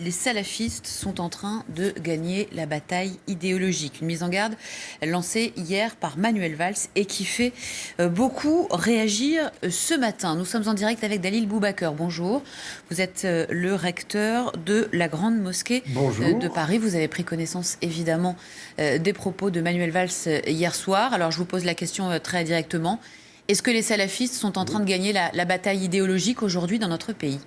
les salafistes sont en train de gagner la bataille idéologique. Une mise en garde lancée hier par Manuel Valls et qui fait beaucoup réagir ce matin. Nous sommes en direct avec Dalil Boubaker. Bonjour. Vous êtes le recteur de la Grande Mosquée de Paris. Vous avez pris connaissance évidemment des propos de Manuel Valls hier soir. Alors je vous pose la question très directement. Est-ce que les salafistes sont en train de gagner la bataille idéologique aujourd'hui dans notre pays ?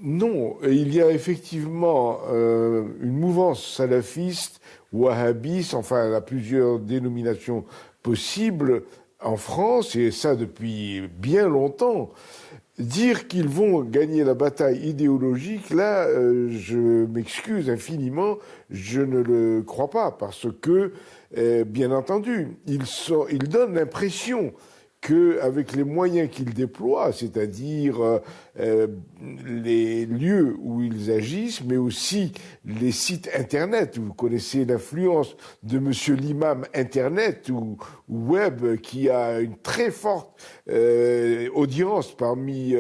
Non, il y a effectivement une mouvance salafiste, wahhabiste, enfin, elle a plusieurs dénominations possibles en France, et ça depuis bien longtemps. Dire qu'ils vont gagner la bataille idéologique, là, je m'excuse infiniment, je ne le crois pas, parce que, bien entendu, ils donnent l'impression qu'avec les moyens qu'ils déploient, c'est-à-dire les lieux où ils agissent, mais aussi les sites Internet. Vous connaissez l'influence de Monsieur l'imam Internet ou Web, qui a une très forte audience parmi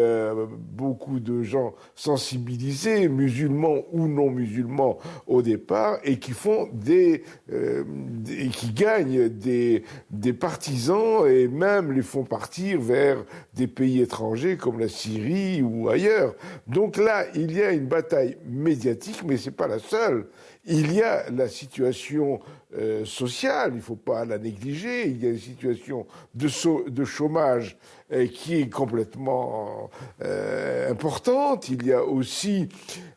beaucoup de gens sensibilisés, musulmans ou non musulmans au départ, et qui font et qui gagnent des partisans et même les font partir vers des pays étrangers comme la Syrie ou ailleurs. Donc là, il y a une bataille médiatique, mais c'est pas la seule. Il y a la situation sociale, il ne faut pas la négliger. Il y a une situation de chômage qui est complètement importante. Il y a aussi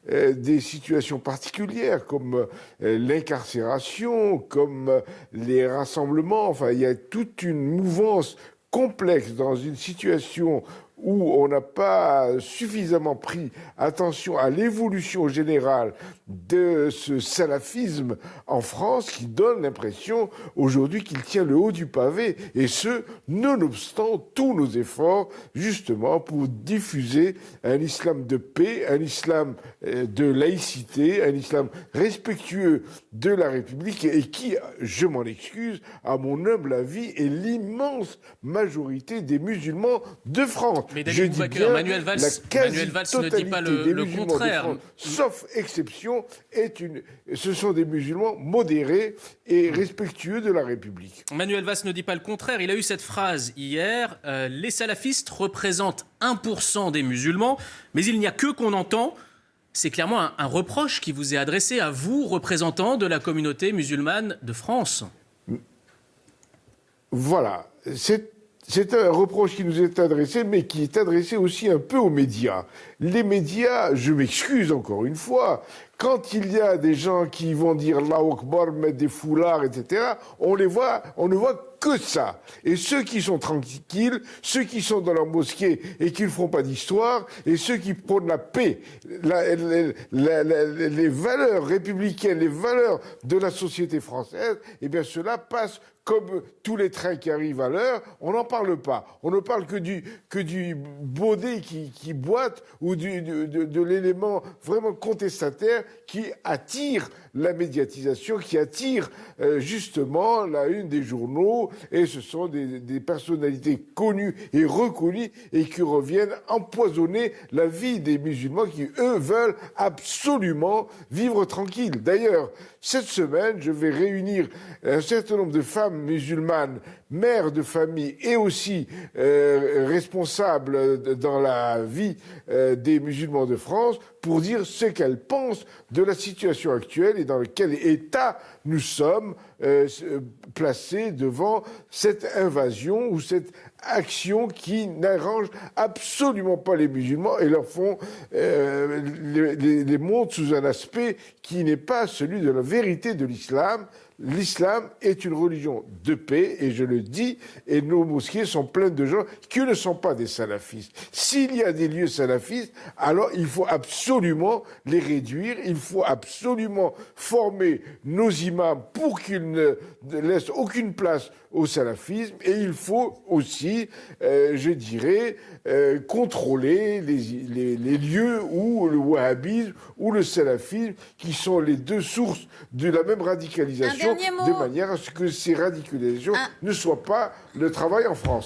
des situations particulières comme l'incarcération, comme les rassemblements. Enfin, il y a toute une mouvance complexe dans une situation où on n'a pas suffisamment pris attention à l'évolution générale de ce salafisme en France, qui donne l'impression aujourd'hui qu'il tient le haut du pavé, et ce, nonobstant tous nos efforts, justement, pour diffuser un islam de paix, un islam de laïcité, un islam respectueux de la République, et qui, je m'en excuse, à mon humble avis, est l'immense majorité des musulmans de France. Mais je dis bien, Manuel Valls ne dit pas le contraire. France, sauf exception, ce sont des musulmans modérés et respectueux de la République. Manuel Valls ne dit pas le contraire. Il a eu cette phrase hier, les salafistes représentent 1% des musulmans, mais il n'y a que qu'on entend. C'est clairement un reproche qui vous est adressé à vous, représentants de la communauté musulmane de France. Voilà, c'est un reproche qui nous est adressé, mais qui est adressé aussi un peu aux médias. Les médias, je m'excuse encore une fois, quand il y a des gens qui vont dire Allahu Akbar, mettre des foulards, etc., on ne voit que ça. Et ceux qui sont tranquilles, ceux qui sont dans leur mosquée et qui ne font pas d'histoire, et ceux qui prônent la paix, les valeurs républicaines, les valeurs de la société française, eh bien cela passe comme tous les trains qui arrivent à l'heure, on n'en parle pas. On ne parle que du baudet qui boite ou de l'élément vraiment contestataire qui attire la médiatisation, qui attire justement la une des journaux, et ce sont des personnalités connues et reconnues et qui reviennent empoisonner la vie des musulmans qui, eux, veulent absolument vivre tranquille. D'ailleurs, cette semaine, je vais réunir un certain nombre de femmes musulmanes, mères de famille et aussi responsables dans la vie des musulmans de France, pour dire ce qu'elles pensent de la situation actuelle et dans quel état nous sommes placés devant cette invasion ou cette action qui n'arrange absolument pas les musulmans et leur font les montrent sous un aspect qui n'est pas celui de la vérité de l'islam. L'islam est une religion de paix, et je le dis, et nos mosquées sont pleines de gens qui ne sont pas des salafistes. S'il y a des lieux salafistes, alors il faut absolument les réduire, il faut absolument former nos imams pour qu'ils ne laissent aucune place au salafisme, et il faut aussi, je dirais, contrôler les lieux où le wahhabisme ou le salafisme, qui sont les deux sources de la même radicalisation, de manière à ce que ces radicalisations ne soient pas le travail en France.